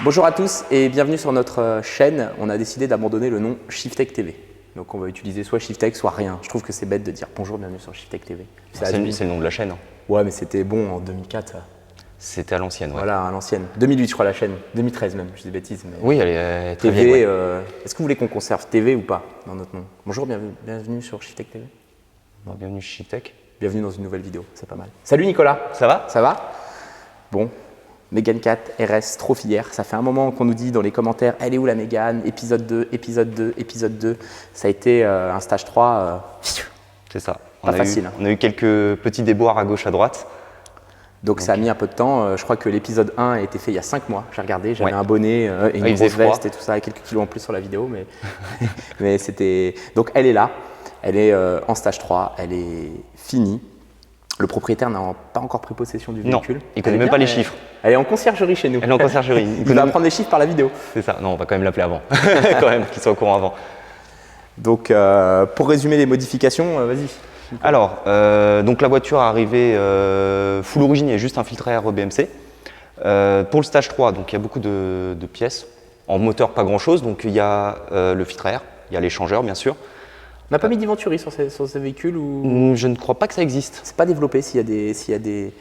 Bonjour à tous et bienvenue sur notre chaîne. On a décidé d'abandonner le nom Shiftech TV. Donc on va utiliser soit Shiftech, soit rien. Je trouve que c'est bête de dire bonjour, bienvenue sur Shiftech TV. C'est le nom de la chaîne. Ouais, mais c'était bon en 2004. C'était à l'ancienne, ouais. Voilà, à l'ancienne. 2008, je crois, la chaîne. 2013 même, je dis des bêtises. Mais... Oui, elle est très TV, vieille. Ouais. Est-ce que vous voulez qu'on conserve TV ou pas dans notre nom? Bonjour, bienvenue sur Shiftech TV. Bienvenue chez Shiftech. Bienvenue dans une nouvelle vidéo, c'est pas mal. Salut Nicolas. Ça va? Ça va? Bon. Mégane 4 RS, trop fière. Ça fait un moment qu'on nous dit dans les commentaires, elle est où la Mégane? Épisode 2, épisode 2, épisode 2. Ça a été un stage 3. C'est ça. Pas facile. On a eu quelques petits déboires à gauche, à droite. Donc ça a mis un peu de temps. Je crois que l'épisode 1 a été fait il y a 5 mois. J'ai regardé, j'avais un bonnet et une grosse veste et tout ça, et quelques kilos en plus sur la vidéo. Mais, mais c'était. Donc elle est là. Elle est en stage 3. Elle est finie. Le propriétaire n'a pas encore pris possession du véhicule. Non, il ne connaît même pas les chiffres. Elle est en conciergerie chez nous. Elle est en conciergerie. Il va apprendre les chiffres par la vidéo. C'est ça. Non, on va quand même l'appeler avant. Quand même, qu'il soit au courant avant. Donc, pour résumer les modifications, vas-y. Alors, donc la voiture est arrivée full origine, il y a juste un filtre à air BMC. Pour le stage 3, donc il y a beaucoup de pièces. En moteur, pas grand-chose. Donc il y a le filtre à air, il y a l'échangeur, bien sûr. On n'a pas mis d'Iventuri sur ces véhicules ou... Je ne crois pas que ça existe. C'est pas développé. S'il y a des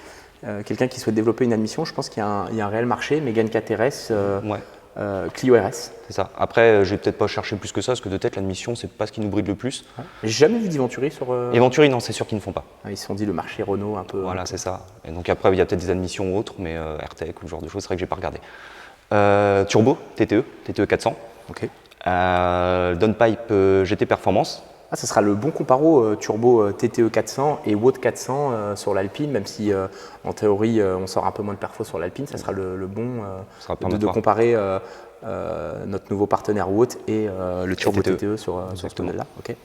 quelqu'un qui souhaite développer une admission, je pense qu'il y a un réel marché. Mégane 4 RS, Clio RS. C'est ça. Après, je vais peut-être pas chercher plus que ça, parce que de tête, l'admission, c'est pas ce qui nous bride le plus. Ouais. J'ai jamais vu d'Iventuri sur... Eventuri, non, c'est sûr qu'ils ne font pas. Ils se sont dit le marché Renault un peu... Voilà, c'est ça. Et donc après, il y a peut-être des admissions ou autres, mais AirTech ou ce genre de choses, c'est vrai que j'ai pas regardé. Turbo, TTE 400. Ok. Downpipe GT Performance. Ah, ça sera le bon comparo turbo TTE 400 et WOT 400 sur l'Alpine, même si en théorie on sort un peu moins de perfo sur l'Alpine, ça sera le bon de comparer notre nouveau partenaire WOT et le turbo TTE sur ce modèle-là. Okay.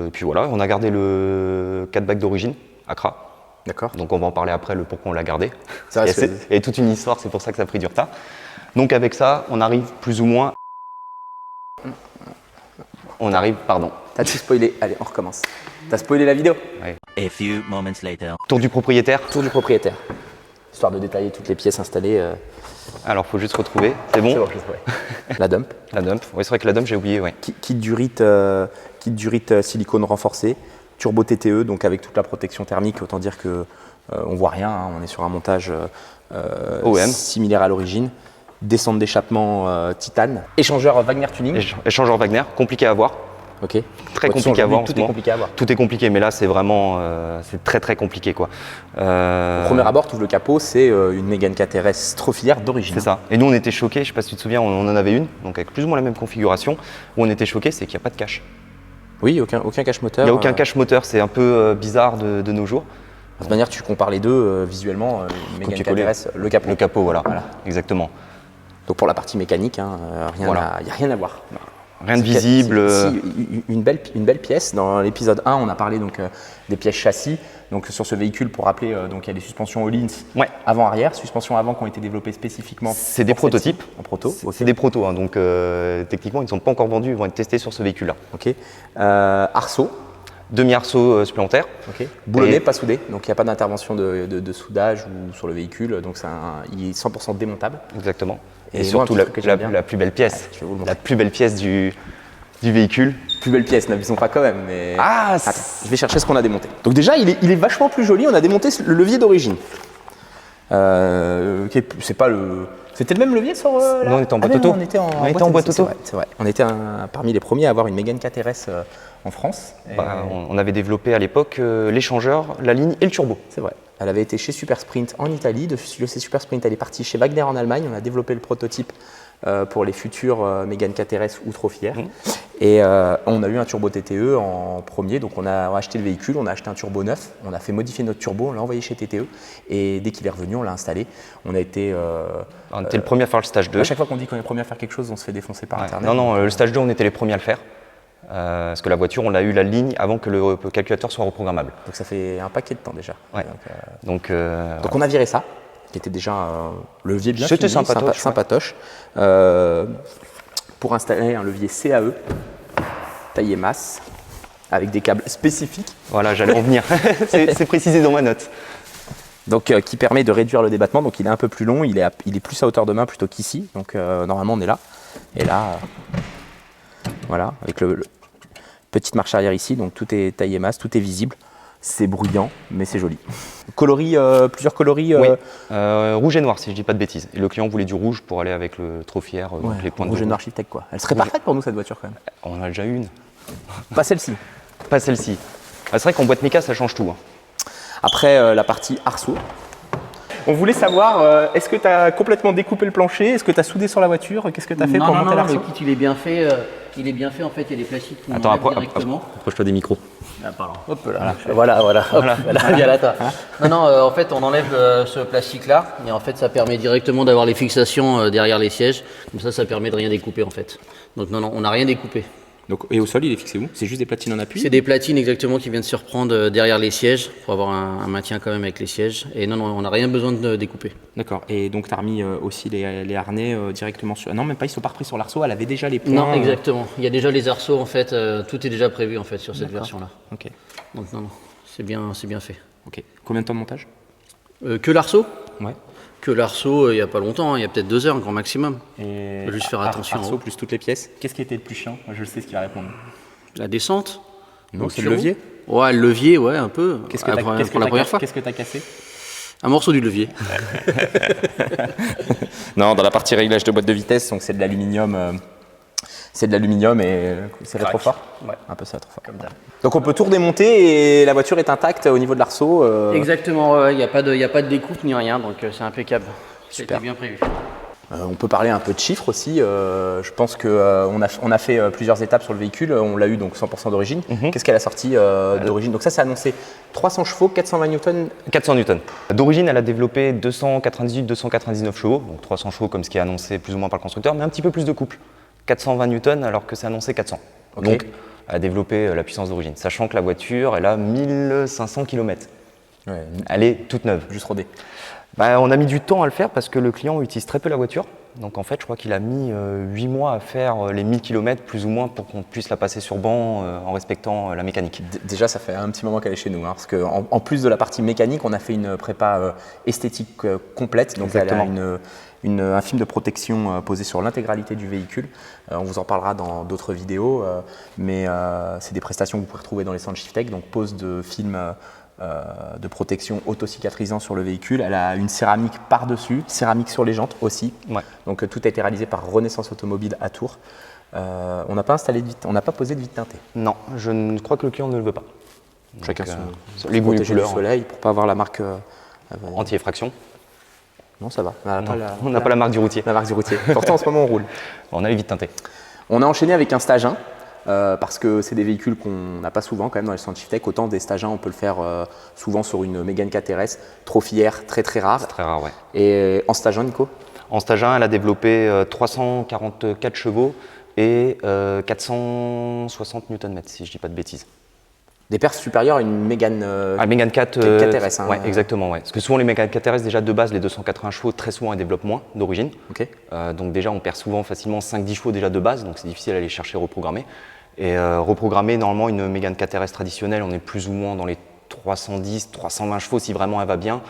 Et puis voilà, on a gardé le 4 bacs d'origine, Accra. D'accord. Donc on va en parler après, le pourquoi on l'a gardé. Il y a toute une histoire, c'est pour ça que ça a pris du retard. Donc avec ça, on arrive plus ou moins... Pardon. T'as tout spoilé, allez, on recommence. T'as spoilé la vidéo? Ouais. A few moments later. Tour du propriétaire. Tour du propriétaire. Histoire de détailler toutes les pièces installées. Alors, il faut juste retrouver. C'est bon? C'est bon, je sais. La dump. La dump. Oui, c'est vrai que la dump, j'ai oublié. Ouais. Kit Durite silicone renforcé. Turbo TTE, donc avec toute la protection thermique. Autant dire que on voit rien. Hein, on est sur un montage similaire à l'origine. Descente d'échappement titane. Échangeur Wagner Tuning. Échangeur Wagner, compliqué à avoir. Ok. Très compliqué à avoir. Tout est compliqué à avoir. Tout est compliqué, mais là c'est vraiment c'est très compliqué quoi. Au premier abord, tu ouvres le capot, c'est une Mégane 4 RS Trophilaire d'origine. C'est ça. Et nous on était choqués, je ne sais pas si tu te souviens, on en avait une, donc avec plus ou moins la même configuration, où on était choqués, c'est qu'il n'y a pas de cache. Oui, aucun cache moteur. Il n'y a aucun cache moteur, c'est un peu bizarre de nos jours. De toute manière, tu compares les deux visuellement, Mégane 4 RS, le capot. Le capot, voilà. Exactement. Donc pour la partie mécanique, il n'y a rien à voir. Rien de visible. Une belle pièce. Dans l'épisode 1, on a parlé donc, des pièces châssis. Donc sur ce véhicule, pour rappeler, donc, il y a des suspensions Öhlins avant-arrière, suspensions avant qui ont été développées spécifiquement. C'est des prototypes. En proto. C'est des protos, hein, donc techniquement ils ne sont pas encore vendus, ils vont être testés sur ce véhicule-là. Ok. Arceau. Demi-arceau supplémentaire. Okay. Boulonné, pas soudé, donc il n'y a pas d'intervention de soudage ou sur le véhicule, donc il est 100% démontable. Exactement. Et surtout la plus belle pièce. La plus belle pièce du véhicule. Plus belle pièce, n'abusons pas quand même. Mais... Attends, je vais chercher ce qu'on a démonté. Donc déjà, il est vachement plus joli. On a démonté le levier d'origine. C'est pas le... C'était le même levier sur Non, on était en boîte auto. On était en boîte auto. C'est vrai. On était parmi les premiers à avoir une Mégane 4 RS en France. On avait développé à l'époque l'échangeur, la ligne et le turbo. C'est vrai. Elle avait été chez Super Sprint en Italie. De chez Super Sprint, elle est partie chez Wagner en Allemagne. On a développé le prototype pour les futurs Mégane 4 RS ou Trophilaire. Et on a eu un turbo TTE en premier. Donc on a acheté le véhicule, on a acheté un turbo neuf, on a fait modifier notre turbo, on l'a envoyé chez TTE. Et dès qu'il est revenu, on l'a installé. On a été... on était le premier à faire le stage 2. À chaque fois qu'on dit qu'on est le premier à faire quelque chose, on se fait défoncer par Internet. Non, le stage 2, on était les premiers à le faire. Parce que la voiture, on a eu la ligne avant que le calculateur soit reprogrammable. Donc ça fait un paquet de temps déjà. Ouais. Donc on a viré ça, qui était déjà un levier bien fini, sympatoche. Pour installer un levier CAE, taille et masse, avec des câbles spécifiques. Voilà, j'allais en venir. C'est précisé dans ma note. Donc qui permet de réduire le débattement. Donc il est un peu plus long, il est plus à hauteur de main plutôt qu'ici. Donc normalement on est là. Et là, voilà, avec le petite marche arrière ici, donc tout est taillé masse, tout est visible. C'est bruyant, mais c'est joli. Plusieurs coloris. Oui, rouge et noir si je dis pas de bêtises. Et le client voulait du rouge pour aller avec le Trophy Air, donc les points de rouge et rouge. noir Shiftech quoi. Elle serait parfaite pour nous cette voiture quand même. On en a déjà une. Pas celle-ci. Pas celle-ci. Ah, c'est vrai qu'en boîte méca ça change tout. Hein. Après la partie arceau. On voulait savoir, est-ce que tu as complètement découpé le plancher? Est-ce que tu as soudé sur la voiture? Qu'est-ce que tu as fait pour monter l'arceau? Le kit il est bien fait. En fait, il y a des plastiques qu'on Attends, enlève directement. approche-toi des micros. Ah, pardon. Hop là. Voilà. Hop, là, viens là, toi. Non, en fait, on enlève ce plastique-là et en fait, ça permet directement d'avoir les fixations derrière les sièges. Comme ça permet de rien découper en fait. Donc non, on n'a rien découpé. Donc, et au sol, il est fixé où? C'est juste des platines en appui? C'est des platines exactement qui viennent se reprendre derrière les sièges pour avoir un maintien quand même avec les sièges. Et non, on n'a rien besoin de découper. D'accord. Et donc, tu as remis aussi les harnais directement sur. Non, même pas, ils sont pas repris sur l'arceau. Elle avait déjà les points. Non, exactement. Il y a déjà les arceaux en fait. Tout est déjà prévu en fait sur cette version-là. Ok. Donc non, c'est bien fait. Ok. Combien de temps de montage? Que l'arceau? Ouais. Que l'arceau, il n'y a pas longtemps, il y a peut-être 2 heures, grand maximum. Et Faut juste faire attention. Arceau plus toutes les pièces. Qu'est-ce qui était le plus chiant? Moi, je sais ce qu'il va répondre. La descente? Non, c'est le levier. Ouais, le levier, ouais, un peu. Qu'est-ce que pour la première fois. Qu'est-ce que tu as cassé? Un morceau du levier. Non, dans la partie réglage de boîte de vitesse, donc c'est de l'aluminium. C'est de l'aluminium et c'est trop fort. Ouais. Un peu ça, trop fort. Comme ça. Donc on peut tout redémonter et la voiture est intacte au niveau de l'arceau. Exactement, il n'y a pas de découpe ni rien, donc c'est impeccable. Super. C'était bien prévu. On peut parler un peu de chiffres aussi. Je pense qu'on a fait plusieurs étapes sur le véhicule. On l'a eu donc 100% d'origine. Qu'est-ce qu'elle a sorti d'origine? Donc ça, c'est annoncé 300 chevaux, 420 newtons. 400 newtons. D'origine, elle a développé 298-299 chevaux, donc 300 chevaux comme ce qui est annoncé plus ou moins par le constructeur, mais un petit peu plus de couple. 420 newtons alors que c'est annoncé 400. Okay. Donc, elle a développé la puissance d'origine, sachant que la voiture, elle a 1500 km. Ouais, Elle est toute neuve. juste rodé. On a mis du temps à le faire parce que le client utilise très peu la voiture. Donc en fait, je crois qu'il a mis 8 mois à faire les 1000 km plus ou moins pour qu'on puisse la passer sur banc en respectant la mécanique. Déjà, ça fait un petit moment qu'elle est chez nous. Hein, parce qu'en plus de la partie mécanique, on a fait une prépa esthétique complète. Donc Exactement. elle a un film de protection posé sur l'intégralité du véhicule. On vous en parlera dans d'autres vidéos. Mais c'est des prestations que vous pouvez retrouver dans les centres Shiftech. Donc pose de film de protection auto-cicatrisant sur le véhicule. Elle a une céramique par-dessus, céramique sur les jantes aussi. Ouais. Donc tout a été réalisé par Renaissance Automobile à Tours. On n'a pas posé de vitre teintée. Non, je ne crois que le client ne le veut pas. Chacun Donc, son les goûts et les protéger du couleurs. soleil pour pas avoir la marque. Anti-effraction. Non, ça va. On n'a pas la marque du routier. La marque du routier. Pourtant, en ce moment, on roule. On a les vitres teintées. On a enchaîné avec un Stage 1. Parce que c'est des véhicules qu'on n'a pas souvent quand même dans les centres Shiftech. Autant des Stage 1, on peut le faire souvent sur une Mégane KTRS, Trophy Air, très très rare. C'est très rare, ouais. Et en Stage 1, Nico? En Stage 1, elle a développé 344 chevaux et 460 Nm, si je ne dis pas de bêtises. Des perfs supérieurs à une Mégane Mégane 4 KTRS. Hein, ouais, exactement. Ouais. Parce que souvent les Mégane KTRS, déjà de base, les 280 chevaux, très souvent, elles développent moins d'origine. Ok. Donc déjà, on perd souvent facilement 5-10 chevaux déjà de base, donc c'est difficile à aller chercher reprogrammer. Et reprogrammer, normalement, une Mégane KTRS traditionnelle, on est plus ou moins dans les 310, 320 chevaux si vraiment elle va bien,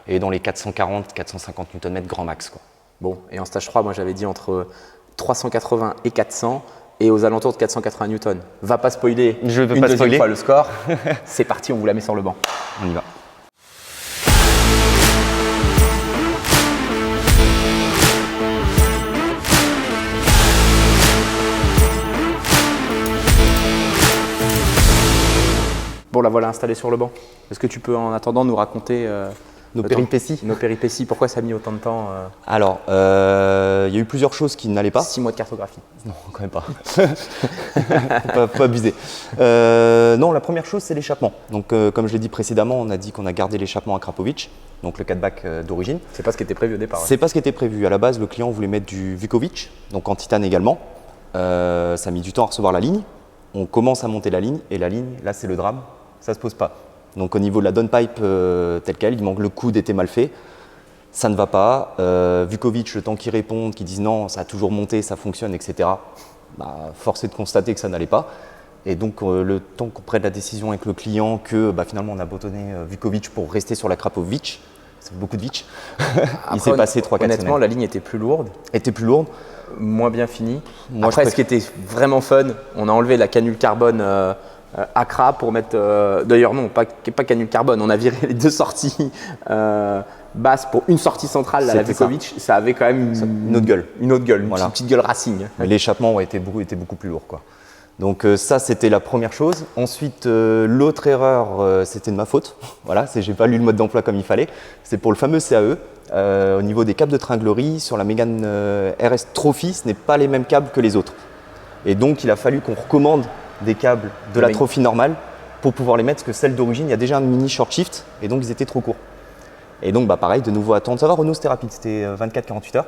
et dans les 440, 450 Nm grand max, quoi. Bon, et en Stage 3, moi j'avais dit entre 380 et 400 et aux alentours de 480 newtons. Va pas spoiler Je veux une pas deuxième spoiler. fois le score. C'est parti, on vous la met sur le banc. On y va. Bon, la voilà installée sur le banc. Est-ce que tu peux en attendant nous raconter Nos péripéties. Nos péripéties, pourquoi ça a mis autant de temps Alors, il y a eu plusieurs choses qui n'allaient pas. 6 mois de cartographie. Non, quand même pas. Faut pas abuser. Non, la première chose, c'est l'échappement. Donc, comme je l'ai dit précédemment, on a dit qu'on a gardé l'échappement à Krapovic, donc le 4-bac d'origine. C'est pas ce qui était prévu au départ. Ouais. C'est pas ce qui était prévu. À la base, le client voulait mettre du Vukovic, donc en titane également. Ça a mis du temps à recevoir la ligne. On commence à monter la ligne, et la ligne, là, c'est le drame, ça se pose pas. Donc au niveau de la downpipe telle qu'elle, il manque le coude était mal fait. Ça ne va pas. Vukovic, le temps qu'ils répondent, qu'ils disent non, ça a toujours monté, ça fonctionne, etc. Force est de constater que ça n'allait pas. Et donc le temps qu'on prenne la décision avec le client que finalement on a bâtonné Vukovic pour rester sur la Krapovic, c'est beaucoup de vitch. Après, Il s'est passé 3-4 semaines. Honnêtement, la ligne était plus lourde, Était plus lourde. moins bien finie. Moi, Après, je ce qui était vraiment fun, on a enlevé la canule carbone Accra pour mettre. D'ailleurs, non, pas canule carbone. On a viré les 2 sorties basses pour une sortie centrale, la C'était ça. Vukovic. Ça avait quand même Une autre gueule. Une autre gueule, une Voilà. petite gueule racing. Mais l'échappement était beaucoup plus lourd, quoi. Donc ça, c'était la première chose. Ensuite, l'autre erreur, c'était de ma faute. Voilà, j'ai pas lu le mode d'emploi comme il fallait. C'est pour le fameux CAE. Au niveau des câbles de tringlerie, sur la Mégane RS Trophy, ce n'est pas les mêmes câbles que les autres. Et donc, il a fallu qu'on recommande des câbles de la Trophy normale pour pouvoir les mettre, parce que celle d'origine, il y a déjà un mini short shift, et donc ils étaient trop courts. Et donc, pareil, de nouveau attendre. Ça va, Renault, c'était rapide, c'était 24-48 heures.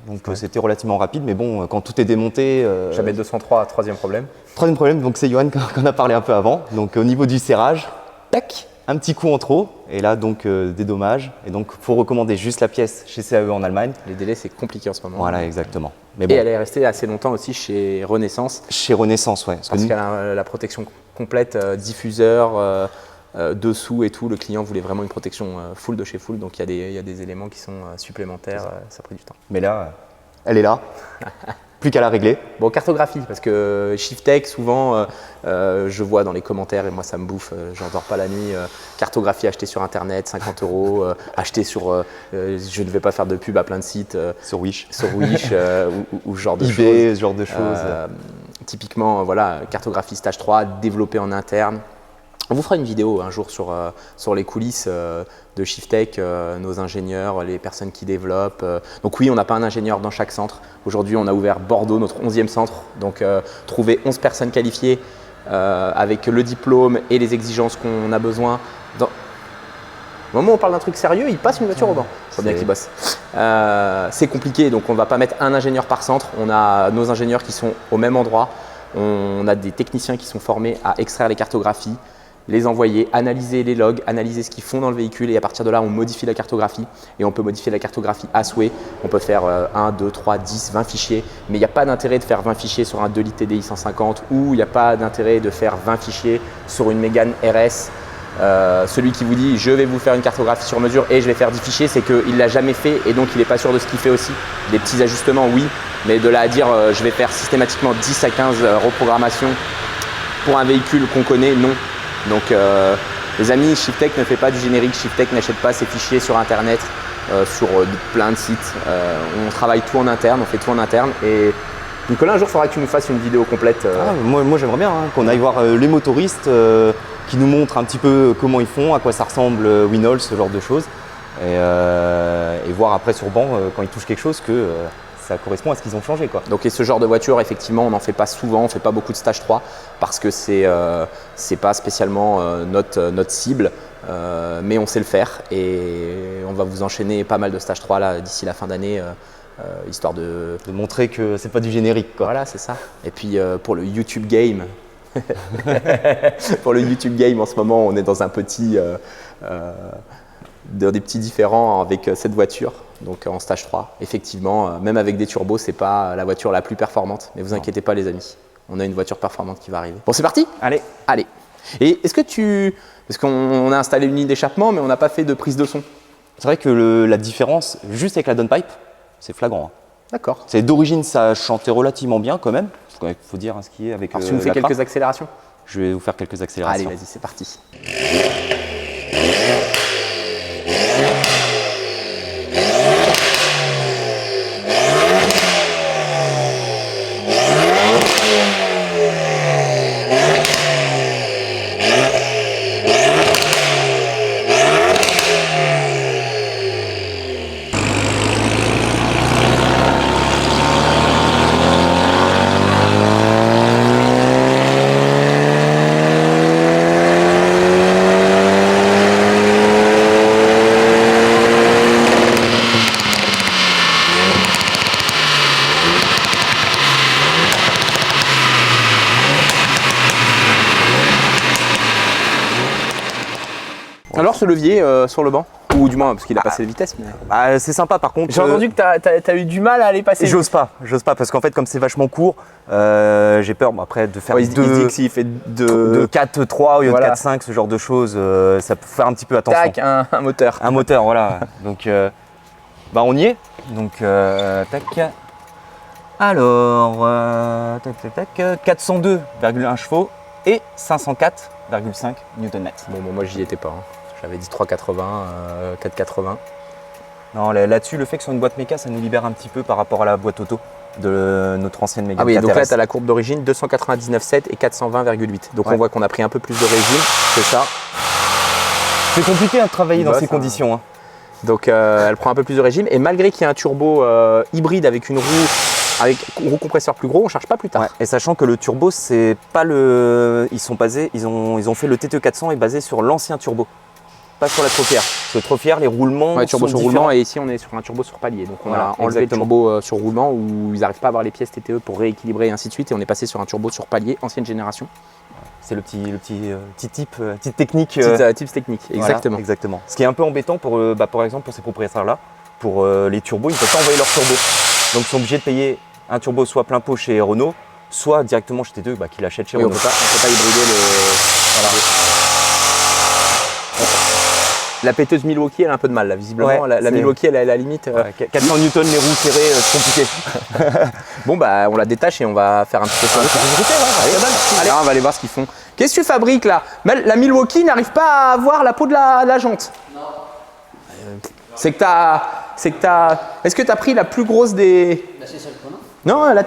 Donc c'était relativement rapide, mais bon, quand tout est démonté. Jamais 203, troisième problème. Troisième problème, donc c'est Johan qu'on a parlé un peu avant. Donc au niveau du serrage, tac, un petit coup en trop, et là donc des dommages. Et donc il faut recommander juste la pièce chez CAE en Allemagne. Les délais, c'est compliqué en ce moment. Voilà, exactement. Mais Et bon, elle est restée assez longtemps aussi chez Renaissance, chez Renaissance, ouais. parce qu'elle a la protection complète, diffuseur, dessous et tout. Le client voulait vraiment une protection full de chez full, donc il y a des éléments qui sont supplémentaires, ça a pris du temps. Mais là, elle est là. Plus qu'à la régler. Bon, cartographie, parce que Shiftech, souvent, je vois dans les commentaires, et moi ça me bouffe, j'en dors pas la nuit, cartographie achetée sur Internet, 50 €, achetée sur, je ne vais pas faire de pub à plein de sites, Sur Wish. sur Wish ou ce genre de eBay, choses. ce genre de choses. Typiquement, voilà, cartographie stage 3, développée en interne. On vous fera une vidéo un jour sur les coulisses de Shiftech, nos ingénieurs, les personnes qui développent. Donc oui, on n'a pas un ingénieur dans chaque centre. Aujourd'hui, on a ouvert Bordeaux, notre 11e centre. Donc trouver 11 personnes qualifiées avec le diplôme et les exigences qu'on a besoin. Au moment où on parle d'un truc sérieux, il passe une voiture au banc. Il faut bien qu'il bosse. C'est compliqué, donc on ne va pas mettre un ingénieur par centre. On a nos ingénieurs qui sont au même endroit. On a des techniciens qui sont formés à extraire les cartographies, les envoyer, analyser les logs, analyser ce qu'ils font dans le véhicule, et à partir de là, on modifie la cartographie, et on peut modifier la cartographie à souhait. On peut faire 1, 2, 3, 10, 20 fichiers, mais il n'y a pas d'intérêt de faire 20 fichiers sur un 2 litres TDI 150, ou il n'y a pas d'intérêt de faire 20 fichiers sur une Mégane RS. Celui qui vous dit je vais vous faire une cartographie sur mesure et je vais faire 10 fichiers, c'est qu'il ne l'a jamais fait, et donc il n'est pas sûr de ce qu'il fait aussi. Des petits ajustements, oui, mais de là à dire je vais faire systématiquement 10 à 15 reprogrammations pour un véhicule qu'on connaît, non. Donc les amis, Shiftech ne fait pas du générique, Shiftech n'achète pas ses fichiers sur internet, sur plein de sites. On travaille tout en interne, on fait tout en interne, et Nicolas, un jour il faudra que tu nous fasses une vidéo complète. Ah, moi j'aimerais bien qu'on aille voir les motoristes qui nous montrent un petit peu comment ils font, à quoi ça ressemble Winol, ce genre de choses. Et voir après sur banc, quand ils touchent quelque chose, que ça correspond à ce qu'ils ont changé, quoi. Donc, et ce genre de voiture, effectivement, on n'en fait pas souvent, on ne fait pas beaucoup de stage 3 parce que c'est pas spécialement notre cible, mais on sait le faire, et on va vous enchaîner pas mal de stage 3 là d'ici la fin d'année, histoire de… De montrer que c'est pas du générique, quoi. Voilà, c'est ça. Et puis pour le YouTube game, pour le YouTube game, en ce moment, on est dans un petit… des petits différends avec cette voiture, donc en stage 3. Effectivement, même avec des turbos, c'est pas la voiture la plus performante, mais vous inquiétez pas les amis, on a une voiture performante qui va arriver. Bon, c'est parti ? Allez. Allez. Et est-ce que parce qu'on a installé une ligne d'échappement, mais on n'a pas fait de prise de son. C'est vrai que la différence, juste avec la downpipe, c'est flagrant. Hein. D'accord. C'est d'origine, ça chantait relativement bien quand même. Il faut dire ce qui est avec Alors, tu nous fais quelques accélérations ? Je vais vous faire quelques Allez, accélérations. vas-y, c'est parti. ce levier sur le banc? Ou du moins parce qu'il a passé les vitesses. Mais... Bah, c'est sympa par contre. J'ai entendu que t'as eu du mal à aller passer. J'ose pas parce qu'en fait comme c'est vachement court, j'ai peur après de faire il dit que s'il fait de 4-3 au lieu de 4-5, ce genre de choses, ça peut faire un petit peu attention. Tac, un moteur. Un moteur, voilà. Donc bah on y est. Donc tac. Alors tac 402,1 chevaux et 504,5 Nm. Bon, moi j'y étais pas. Hein. J'avais dit 380, 480. Non, là-dessus, le fait que ce soit une boîte méca, ça nous libère un petit peu par rapport à la boîte auto de notre ancienne Mégane. Ah oui, KTRS. donc là, tu as la courbe d'origine 299,7 et 420,8. Donc on voit qu'on a pris un peu plus de régime, c'est ça. C'est compliqué de travailler dans ces conditions. Hein. Donc elle prend un peu plus de régime. Et malgré qu'il y ait un turbo hybride avec une roue compresseur plus gros, on ne charge pas plus tard. Ouais, et sachant que le turbo, c'est pas le. Ils ont fait le TT 400 est basé sur l'ancien turbo. Pas sur la Trophière. Parce que Trophière, les roulements turbo sont sur différents. roulement et ici on est sur un turbo sur palier. Donc on Voilà, a enlevé exactement. le turbo sur roulement où ils n'arrivent pas à avoir les pièces TTE pour rééquilibrer et ainsi de suite. Et on est passé sur un turbo sur palier, ancienne génération. C'est le petit type, petite technique. Tips technique, Voilà, exactement. exactement. Ce qui est un peu embêtant pour, par exemple pour ces propriétaires-là, pour les turbos, ils ne peuvent pas envoyer leur turbo. Donc ils sont obligés de payer un turbo soit plein pot chez Renault, soit directement chez TTE qui l'achètent chez Oui, on Renault. peut pas hybrider le. Voilà. La péteuse Milwaukee, elle a un peu de mal là, visiblement. Ouais, la Milwaukee, elle est à la limite. 400 Newton, les roues serrées, c'est compliqué. Bon, bah, on la détache et on va faire un petit peu sur le Allez, on va aller voir ce qu'ils font. Qu'est-ce que tu fabriques là? La Milwaukee n'arrive pas à voir la peau de la jante. Non. C'est que t'as. Est-ce que t'as pris la plus grosse des. Là, c'est celle qu'on a. Non, là,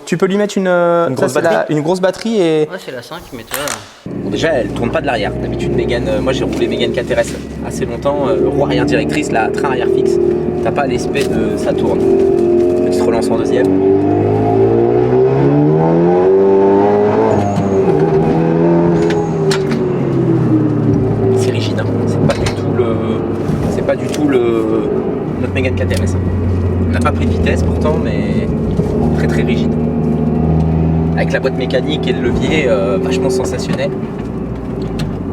tu peux lui mettre une grosse batterie. une grosse batterie et. Ouais, c'est la 5, mais tu vois. Bon, déjà, elle tourne pas de l'arrière. D'habitude, Mégane, moi j'ai roulé Mégane KTRS assez longtemps, roue arrière directrice, là, train arrière fixe. T'as pas l'aspect de ça tourne. Petite relance en deuxième. C'est rigide, hein. C'est pas du tout notre Mégane KTRS. On n'a pas pris de vitesse pourtant, mais très très rigide. Avec la boîte mécanique et le levier vachement sensationnel.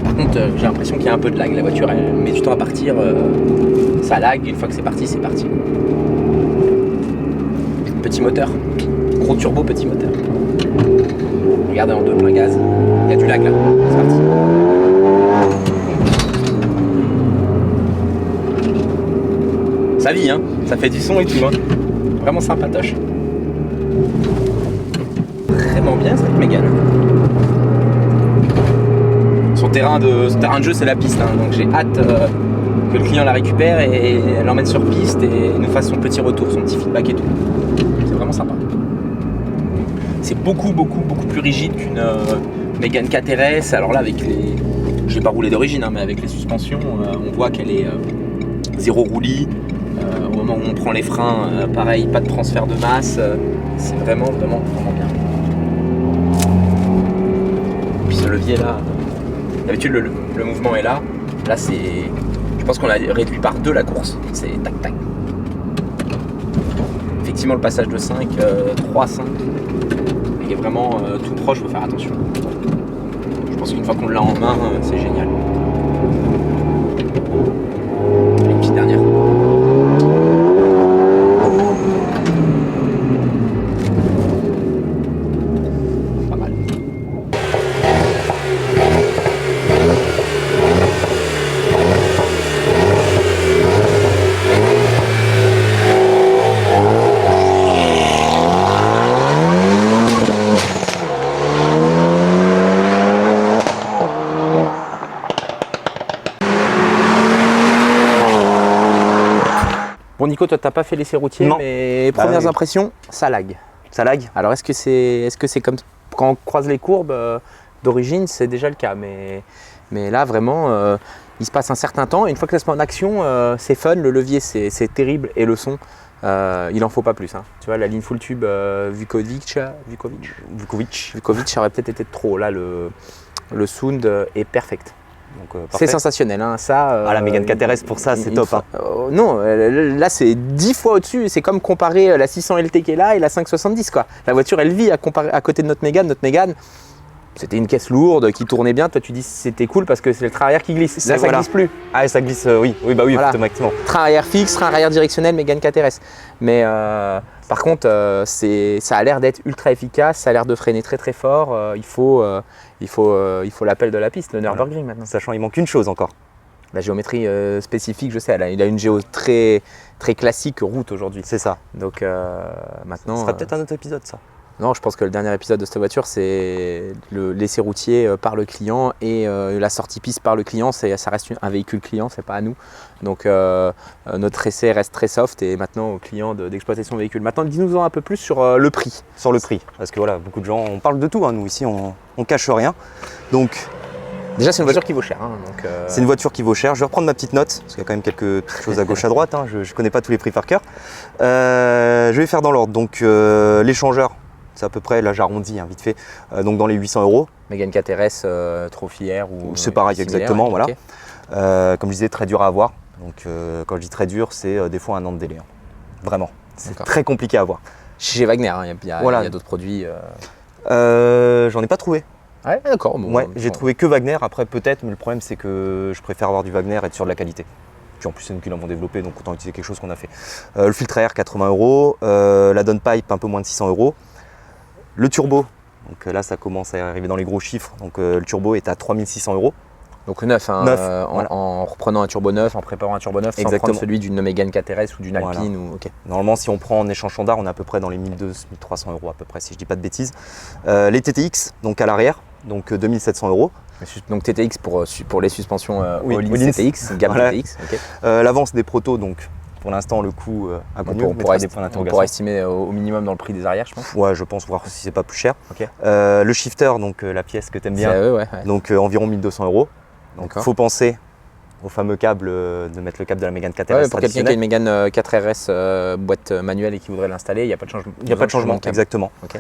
Par contre, j'ai l'impression qu'il y a un peu de lag. La voiture, elle met du temps à partir. Ça lag. Une fois que c'est parti, c'est parti. Petit moteur. Gros turbo, petit moteur. Regardez en deux, plein gaz. Il y a du lag là. C'est parti. Ça vit, hein. Ça fait du son et tout, hein. Vraiment sympatoche. Vraiment bien cette Mégane. Son terrain de jeu, c'est la piste, hein. Donc j'ai hâte que le client la récupère et l'emmène sur piste et nous fasse son petit retour, son petit feedback et tout. C'est vraiment sympa. C'est beaucoup plus rigide qu'une Mégane KTRS. Alors là, avec les, je l'ai pas roulé d'origine, hein, mais avec les suspensions, on voit qu'elle est zéro roulis. Au moment où on prend les freins, pareil, pas de transfert de masse. C'est vraiment bien. Puis ce levier là, d'habitude le mouvement est là. Là c'est, je pense qu'on a réduit par 2 la course. C'est tac tac. Effectivement le passage de 5, 3, 5, il est vraiment tout proche, il faut faire attention. Je pense qu'une fois qu'on l'a en main, c'est génial. Une petite dernière. Pas mal. Bon Nico, toi t'as pas fait l'essai routier, Non. mais Bah premières oui. impressions, ça lag. Ça lag. Alors est-ce que c'est comme quand on croise les courbes d'origine, c'est déjà le cas, mais là vraiment il se passe un certain temps et une fois que ça se met en action, c'est fun, le levier c'est terrible et le son il en faut pas plus. Hein. Tu vois la ligne full tube Vukovic, ça aurait peut-être été trop. Là le sound est perfect. Donc, C'est sensationnel, hein. Ça. Ah, la Mégane KTRS pour ça, c'est top. Hein. Non, là c'est 10 fois au-dessus. C'est comme comparer la 600 LT qui est là et la 570 quoi. La voiture elle vit à côté de notre Mégane. Notre Mégane, C'était une caisse lourde qui tournait bien. Toi, tu dis c'était cool parce que c'est le train arrière qui glisse. Là, ça voilà. glisse plus. Ah, ça glisse, oui, bah oui, Voilà. automatiquement. Train arrière fixe, train arrière directionnel, Mégane KTRS. Mais par contre, ça a l'air d'être ultra efficace, ça a l'air de freiner très très fort. Il faut l'appel de la piste, le Nürburgring maintenant. Sachant, il manque une chose encore. La géométrie spécifique, je sais, il a une géo très, très classique route aujourd'hui. C'est ça. Donc maintenant. Ce sera peut-être un autre épisode, ça. Non, je pense que le dernier épisode de cette voiture, c'est l'essai routier par le client et la sortie piste par le client. Ça reste un véhicule client, c'est pas à nous. Donc notre essai reste très soft et maintenant au client d'exploiter son véhicule. Maintenant, dis-nous-en un peu plus sur le prix. Sur le prix, parce que voilà, beaucoup de gens, on parle de tout, hein, nous ici, on cache rien. Donc, déjà, c'est une voiture qui vaut cher. c'est une voiture qui vaut cher. Je vais reprendre ma petite note, parce qu'il y a quand même quelques petites choses à gauche à droite. Hein, je ne connais pas tous les prix par cœur. Je vais faire dans l'ordre. Donc, l'échangeur. C'est à peu près, là j'arrondis hein, vite fait, donc dans les 800 €. Mégane KTRS, Trophy R ou. C'est pareil, similaire, exactement, ouais, voilà. ok. Comme je disais, très dur à avoir. Donc quand je dis très dur, c'est des fois un an de délai. Hein. Vraiment. C'est D'accord. très compliqué à avoir. Chez Wagner, hein, il y a Voilà. d'autres produits. J'en ai pas trouvé. Ouais, d'accord. Bon, Ouais, j'ai trouvé que Wagner, après peut-être, mais le problème c'est que je préfère avoir du Wagner et être sûr de la qualité. Puis en plus c'est nous qui l'avons développé, donc autant utiliser quelque chose qu'on a fait. Le filtre à air, 80 €. La downpipe, un peu moins de 600 €. Le turbo, donc là ça commence à arriver dans les gros chiffres, donc le turbo est à 3600 €. Donc neuf, hein, Neuf, en, voilà. en reprenant un turbo neuf, en préparant un turbo neuf, sans Exactement. prendre celui d'une Mégane KTRS ou d'une Voilà. Alpine. Ou, ok. Normalement si on prend en échange standard, on est à peu près dans les 1200-1300 € à peu près, si je dis pas de bêtises. Les TTX, donc à l'arrière, donc 2700 €. Donc TTX pour les suspensions Oui, Öhlins Öhlins. TTX, gamme Voilà. TTX. ok. L'avance des protos, donc pour l'instant le coût inconnu, On pourra des points on d'interrogation. pourra estimer au minimum dans le prix des arrières, je pense. Ouais, je pense voir si c'est pas plus cher. Ok. Le shifter, donc la pièce que tu aimes bien, C'est ouais. donc environ 1200 €. Donc D'accord. il faut penser au fameux câble, de mettre le câble de la Mégane KTRS Ouais, pour quelqu'un qui a traditionnelle. une Mégane 4RS boîte manuelle et qui voudrait l'installer, il n'y a pas de changement. Il n'y a pas de changement, câble. exactement. Ok.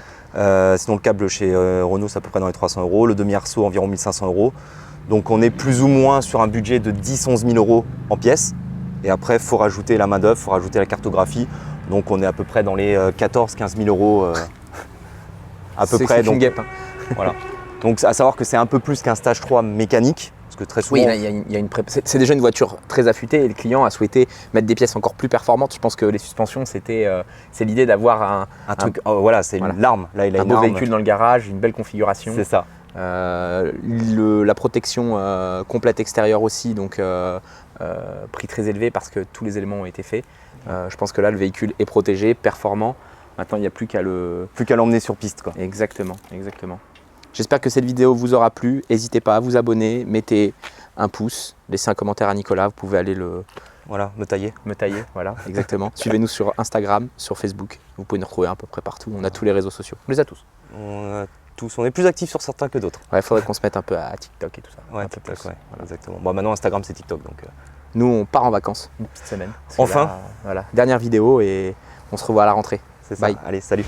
Sinon le câble chez Renault, c'est à peu près dans les 300 €. Le demi-arceau, environ 1500 €. Donc on est plus ou moins sur un budget de 10-11 000 € en pièces. Et après, il faut rajouter la main-d'œuvre, il faut rajouter la cartographie. Donc on est à peu près dans les 14-15 000 € à peu près. C'est une Donc, guêpe. Hein. voilà. Donc à savoir que c'est un peu plus qu'un stage 3 mécanique. Parce que très souvent. Oui, là, il y a une c'est déjà une voiture très affûtée et le client a souhaité mettre des pièces encore plus performantes. Je pense que les suspensions, c'est l'idée d'avoir un truc, voilà, c'est voilà. l'arme. Là, il a un une beau arme. véhicule dans le garage, une belle configuration. C'est ça. La protection complète extérieure aussi, donc prix très élevé parce que tous les éléments ont été faits. Je pense que là, le véhicule est protégé, performant. Maintenant, il n'y a plus qu'à l'emmener sur piste, quoi. Exactement. J'espère que cette vidéo vous aura plu. N'hésitez pas à vous abonner, mettez un pouce, laissez un commentaire à Nicolas. Vous pouvez aller Voilà, me tailler. me tailler. Voilà, exactement. Suivez-nous sur Instagram, sur Facebook. Vous pouvez nous retrouver à peu près partout. On a tous les réseaux sociaux. On les a tous. On est plus actifs sur certains que d'autres. Ouais, il faudrait qu'on se mette un peu à TikTok et tout ça. Ouais, Un peu TikTok, plus. ouais, Voilà. exactement. Bon, maintenant Instagram c'est TikTok, donc. Nous, on part en vacances une petite semaine. Parce que Enfin. là, voilà, dernière vidéo et on se revoit à la rentrée. C'est ça. Bye. Allez, salut.